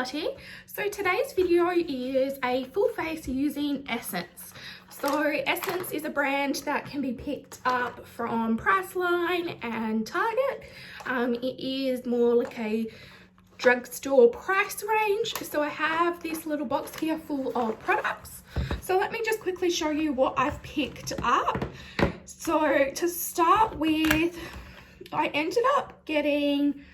Lottie. So today's video is a full face using Essence. So Essence is a brand that can be picked up from Priceline and Target. It is more like a drugstore price range. So I have this little box here full of products. So let me just quickly show you what I've picked up. So to start with, I ended up getting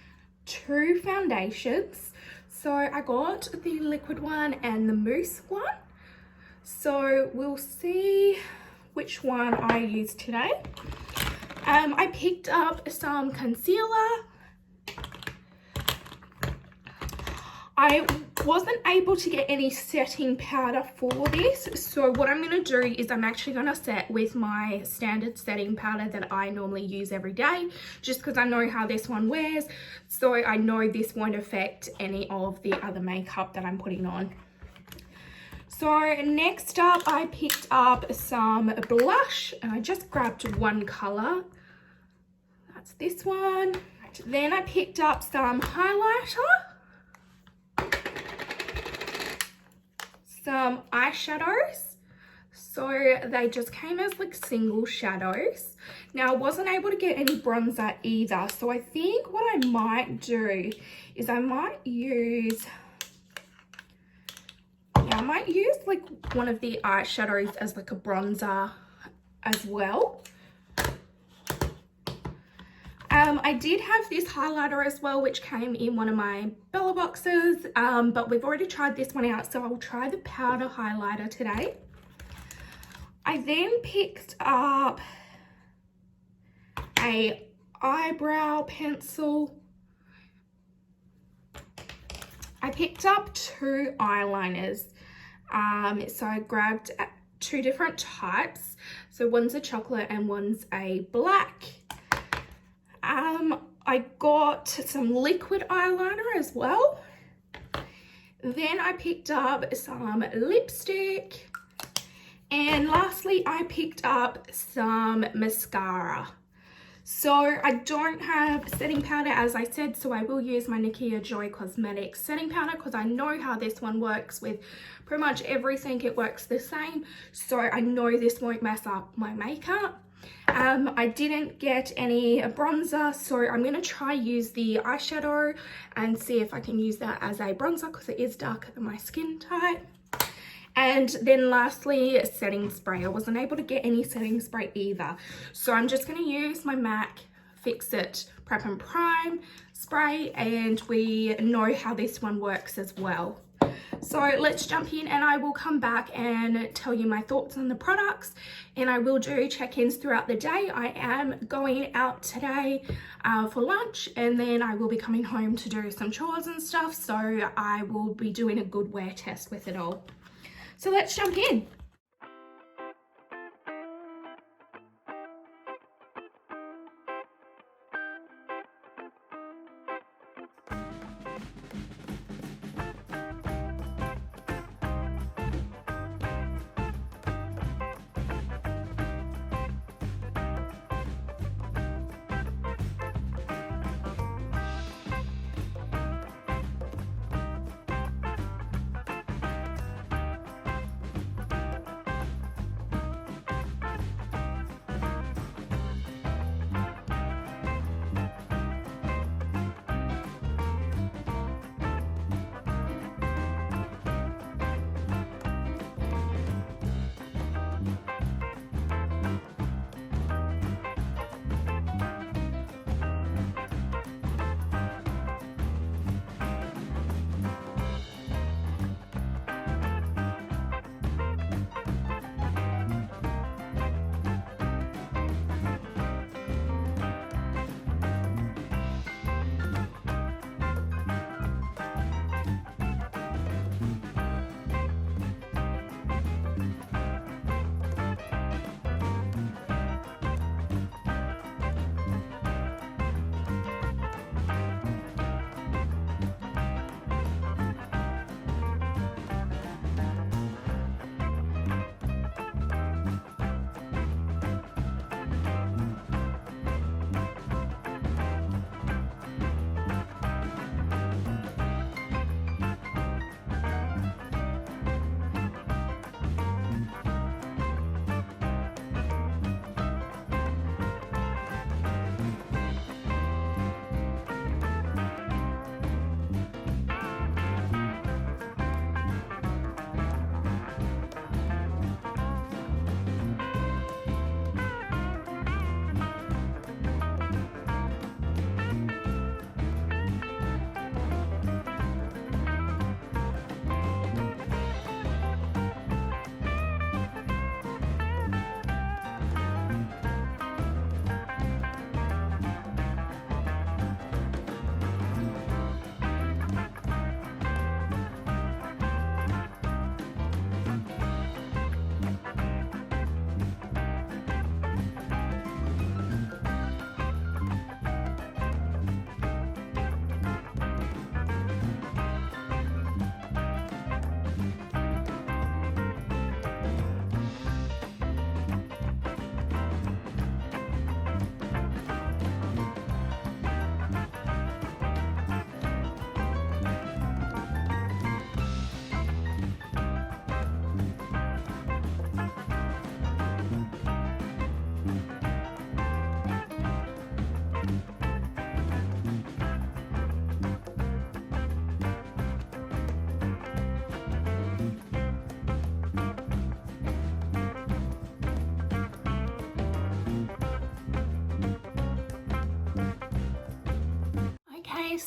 two foundations. So I got the liquid one and the mousse one. So we'll see which one I use today. I picked up some concealer. I wasn't able to get any setting powder for this, so what I'm going to do is I'm actually going to set with my standard setting powder that I normally use every day, just because I know how this one wears, so I know this won't affect any of the other makeup that I'm putting on. So next up, I picked up some blush, and I just grabbed one colour. That's this one. Then I picked up some highlighter, some eyeshadows. So they just came as like single shadows. Now I wasn't able to get any bronzer either, so I think what I might do is I might use like one of the eyeshadows as like a bronzer as well. I did have this highlighter as well, which came in one of my Bella boxes, but we've already tried this one out, so I'll try the powder highlighter today. I then picked up a eyebrow pencil. I picked up two eyeliners, so I grabbed two different types. So one's a chocolate and one's a black. I got some liquid eyeliner as well. Then I picked up some lipstick. And lastly, I picked up some mascara. So I don't have setting powder, as I said, so I will use my Nikia Joy Cosmetics setting powder because I know how this one works with pretty much everything. It works the same, so I know this won't mess up my makeup. I didn't get any bronzer, so I'm going to try use the eyeshadow and see if I can use that as a bronzer because it is darker than my skin type. And then lastly, setting spray. I wasn't able to get any setting spray either, so I'm just going to use my MAC Fix It Prep and Prime spray, and we know how this one works as well. So let's jump in and I will come back and tell you my thoughts on the products, and I will do check-ins throughout the day. I am going out today for lunch, and then I will be coming home to do some chores and stuff, so I will be doing a good wear test with it all. So let's jump in.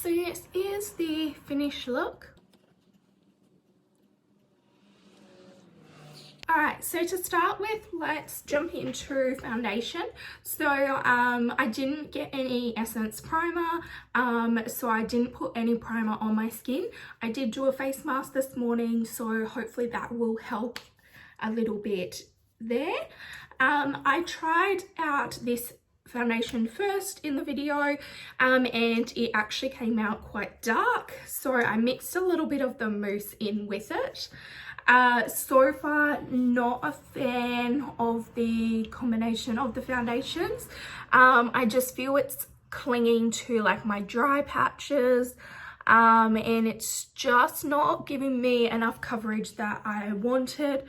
So this is the finished look. Alright, so to start with, let's jump into foundation. So I didn't get any Essence primer, so I didn't put any primer on my skin. I did do a face mask this morning, so hopefully that will help a little bit there. I tried out this foundation first in the video, and it actually came out quite dark, so I mixed a little bit of the mousse in with it. So far, not a fan of the combination of the foundations. I just feel it's clinging to like my dry patches, and it's just not giving me enough coverage that I wanted.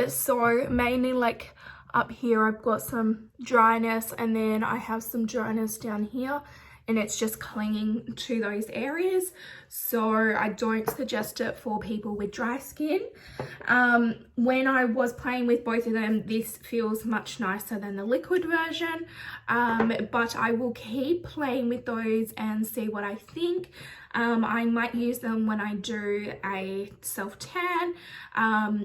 So mainly like up here I've got some dryness, and then I have some dryness down here, and it's just clinging to those areas, so I don't suggest it for people with dry skin. When I was playing with both of them, this feels much nicer than the liquid version, but I will keep playing with those and see what I think. I might use them when I do a self tan,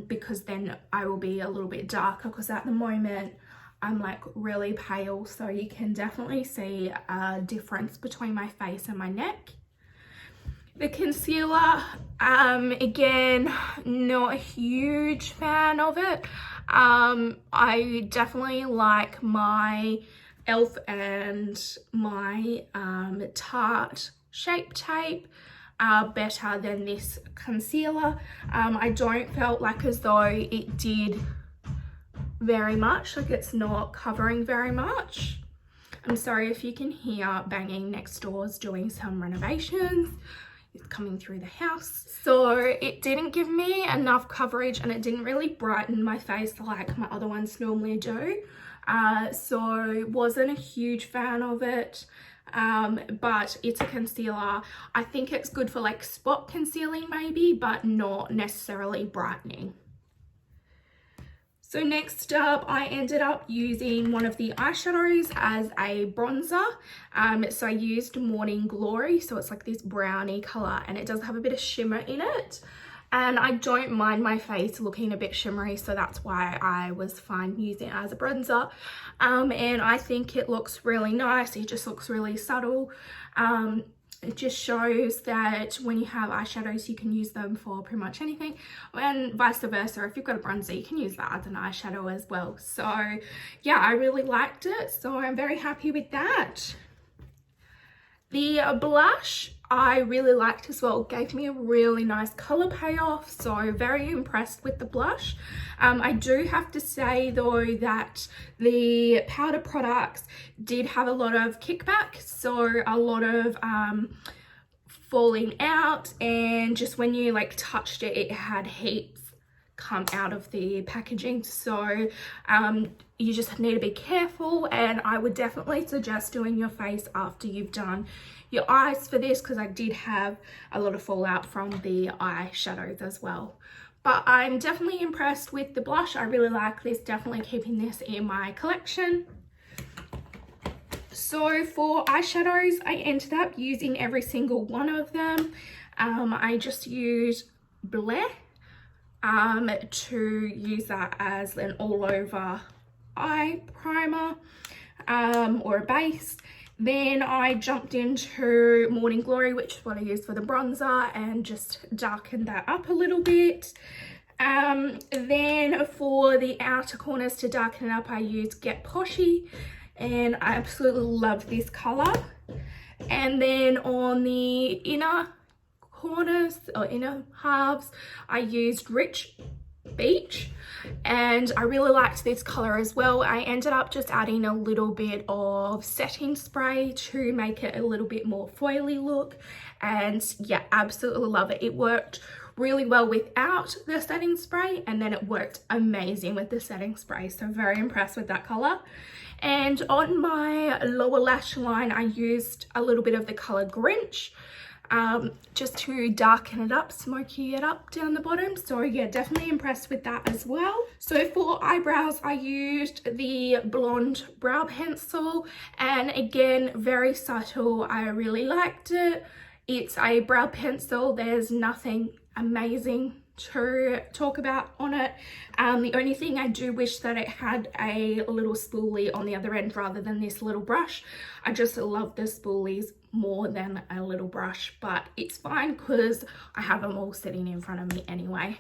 because then I will be a little bit darker, because at the moment I'm like really pale, so you can definitely see a difference between my face and my neck. The concealer, again, not a huge fan of it. I definitely like my e.l.f. and my Tarte Shape Tape better than this concealer. I don't felt like as though it did very much, like it's not covering very much. I'm sorry if you can hear banging. Next door's doing some renovations. It's coming through the house. So it didn't give me enough coverage, and it didn't really brighten my face like my other ones normally do. So wasn't a huge fan of it. But it's a concealer. I think it's good for like spot concealing maybe, but not necessarily brightening. So next up, I ended up using one of the eyeshadows as a bronzer. So I used Morning Glory, so it's like this brownie color, and it does have a bit of shimmer in it. And I don't mind my face looking a bit shimmery, so that's why I was fine using it as a bronzer. And I think it looks really nice. It just looks really subtle. It just shows that when you have eyeshadows, you can use them for pretty much anything, and vice versa. If you've got a bronzer, you can use that as an eyeshadow as well. So yeah, I really liked it, so I'm very happy with that. The blush I really liked as well. It gave me a really nice color payoff, so very impressed with the blush. I do have to say though that the powder products did have a lot of kickback, so a lot of falling out, and just when you like touched it, it had heaps come out of the packaging. So you just need to be careful, and I would definitely suggest doing your face after you've done your eyes for this, because I did have a lot of fallout from the eyeshadows as well. But I'm definitely impressed with the blush. I really like this, definitely keeping this in my collection. So for eyeshadows, I ended up using every single one of them. I just used Blair to use that as an all over eye primer or a base. Then I jumped into Morning Glory, which is what I used for the bronzer, and just darkened that up a little bit. Then for the outer corners to darken it up, I used Get Poshy, and I absolutely love this color. And then on the inner corners or inner halves, I used Rich Beach, and I really liked this color as well. I ended up just adding a little bit of setting spray to make it a little bit more foily look, and yeah, absolutely love it. It worked really well without the setting spray, and then it worked amazing with the setting spray, so very impressed with that color. And on my lower lash line, I used a little bit of the color Grinch. just to darken it up, smoky it up down the bottom. So yeah, definitely impressed with that as well. So for eyebrows, I used the blonde brow pencil, and again, very subtle. I really liked it. It's a brow pencil. There's nothing amazing to talk about on it. The only thing I do wish that it had a little spoolie on the other end rather than this little brush. I just love the spoolies more than a little brush, but it's fine because I have them all sitting in front of me anyway.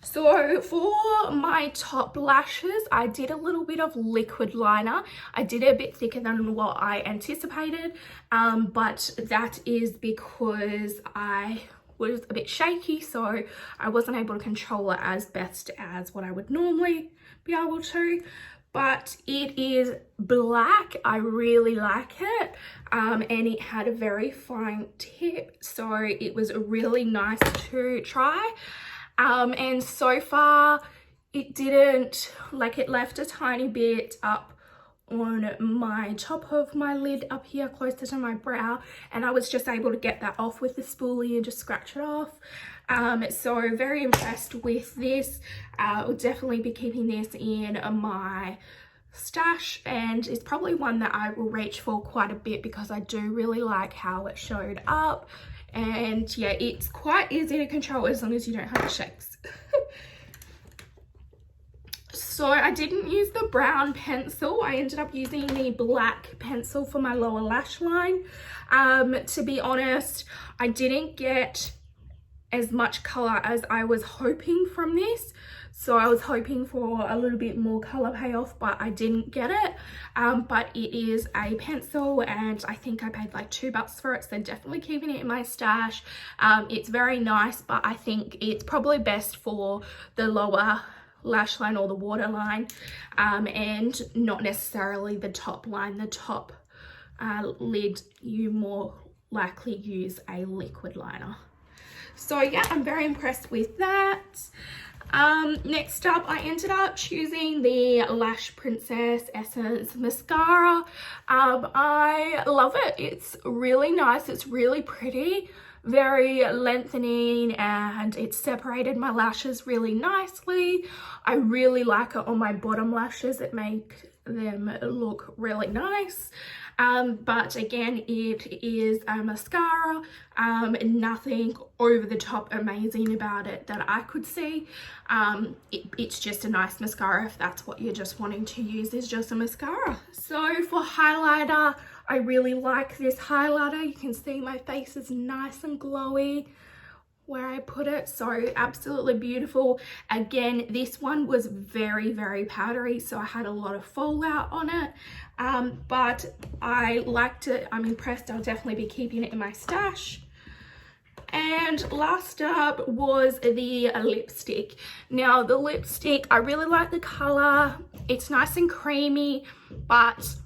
So for my top lashes, I did a little bit of liquid liner. I did it a bit thicker than what I anticipated, but that is because I was a bit shaky, so I wasn't able to control it as best as what I would normally be able to. But it is black. I really like it, and it had a very fine tip, so it was really nice to try. And so far it didn't, like, it left a tiny bit up on my top of my lid up here closer to my brow, and I was just able to get that off with the spoolie and just scratch it off. So very impressed with this. I'll definitely be keeping this in my stash, and it's probably one that I will reach for quite a bit because I do really like how it showed up. And yeah, it's quite easy to control as long as you don't have the shakes. So I didn't use the brown pencil. I ended up using the black pencil for my lower lash line. To be honest, I didn't get as much color as I was hoping from this. So I was hoping for a little bit more color payoff, but I didn't get it. But it is a pencil, and I think I paid like $2 for it, so definitely keeping it in my stash. It's very nice, but I think it's probably best for the lower lash line or the waterline, and not necessarily the top line. The top lid, you more likely use a liquid liner. So yeah, I'm very impressed with that. Next up, I ended up choosing the Lash Princess Essence mascara. I love it. It's really nice. It's really pretty, very lengthening, and it separated my lashes really nicely. I really like it on my bottom lashes. It makes them look really nice. But again, it is a mascara. Nothing over the top amazing about it that I could see. It's just a nice mascara if that's what you're just wanting to use, is just a mascara. So for highlighter, I really like this highlighter. You can see my face is nice and glowy where I put it, so absolutely beautiful. Again, this one was very, very powdery, so I had a lot of fallout on it, but I liked it. I'm impressed. I'll definitely be keeping it in my stash. And last up was the lipstick. Now the lipstick, I really like the color. It's nice and creamy, but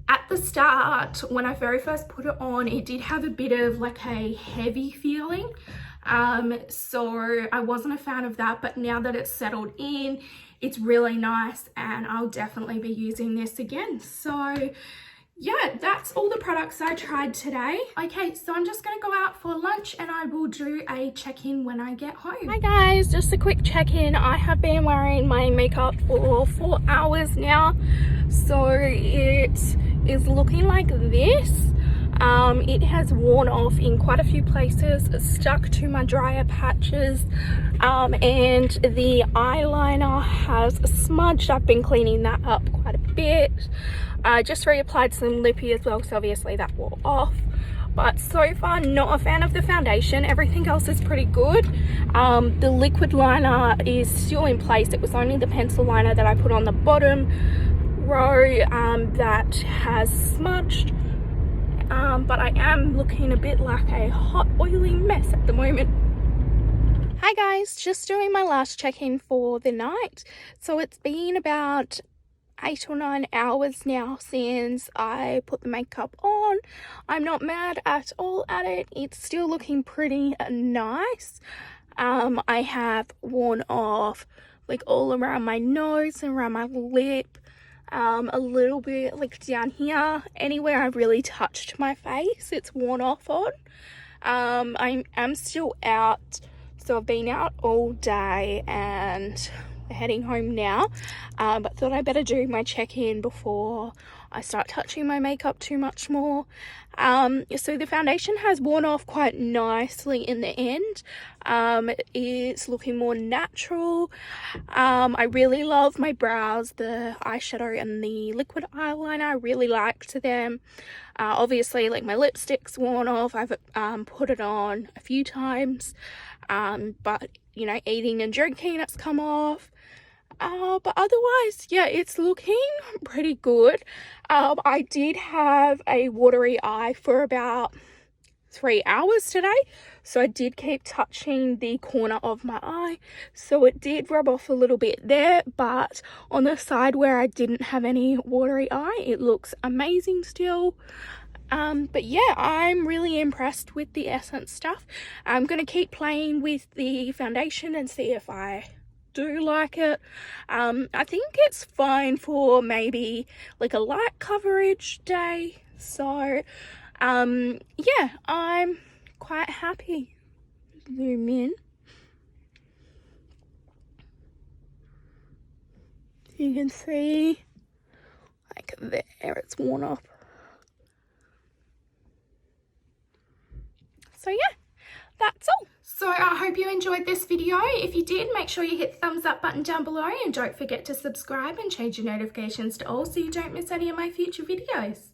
at the start, when I very first put it on, it did have a bit of like a heavy feeling. So I wasn't a fan of that, but now that it's settled in, it's really nice, and I'll definitely be using this again. So yeah, that's all the products I tried today. Okay, so I'm just gonna go out for lunch and I will do a check-in when I get home. Hi guys, just a quick check-in. I have been wearing my makeup for 4 hours now, so it is looking like this. It has worn off in quite a few places, stuck to my drier patches, and the eyeliner has smudged. I've been cleaning that up quite a bit. Just reapplied some lippy as well, so obviously that wore off. But so far, not a fan of the foundation. Everything else is pretty good. The liquid liner is still in place. It was only the pencil liner that I put on the bottom row that has smudged. But I am looking a bit like a hot oily mess at the moment. Hi guys, just doing my last check-in for the night. So it's been about 8 or 9 hours now since I put the makeup on. I'm not mad at all at it. It's still looking pretty nice. I have worn off like all around my nose and around my lip. a little bit like down here, anywhere I've really touched my face, it's worn off on. I am still out, so I've been out all day and we're heading home now, but thought I better do my check-in before I start touching my makeup too much more. So the foundation has worn off quite nicely in the end. It's looking more natural. I really love my brows, the eyeshadow and the liquid eyeliner. I really liked them. Obviously, like, my lipstick's worn off. I've put it on a few times, but you know, eating and drinking, it's come off. But otherwise, yeah, it's looking pretty good. I did have a watery eye for about 3 hours today, so I did keep touching the corner of my eye, so it did rub off a little bit there, but on the side where I didn't have any watery eye, it looks amazing still. But yeah, I'm really impressed with the Essence stuff. I'm gonna keep playing with the foundation and see if I do like it. I think it's fine for maybe like a light coverage day, so yeah, I'm quite happy. Zoom in. You can see, like, there, it's worn off. So yeah, that's all. So I hope you enjoyed this video. If you did, make sure you hit the thumbs up button down below, and don't forget to subscribe and change your notifications to all so you don't miss any of my future videos.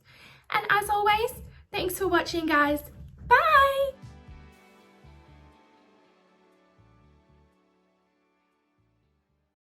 And as always, thanks for watching, guys.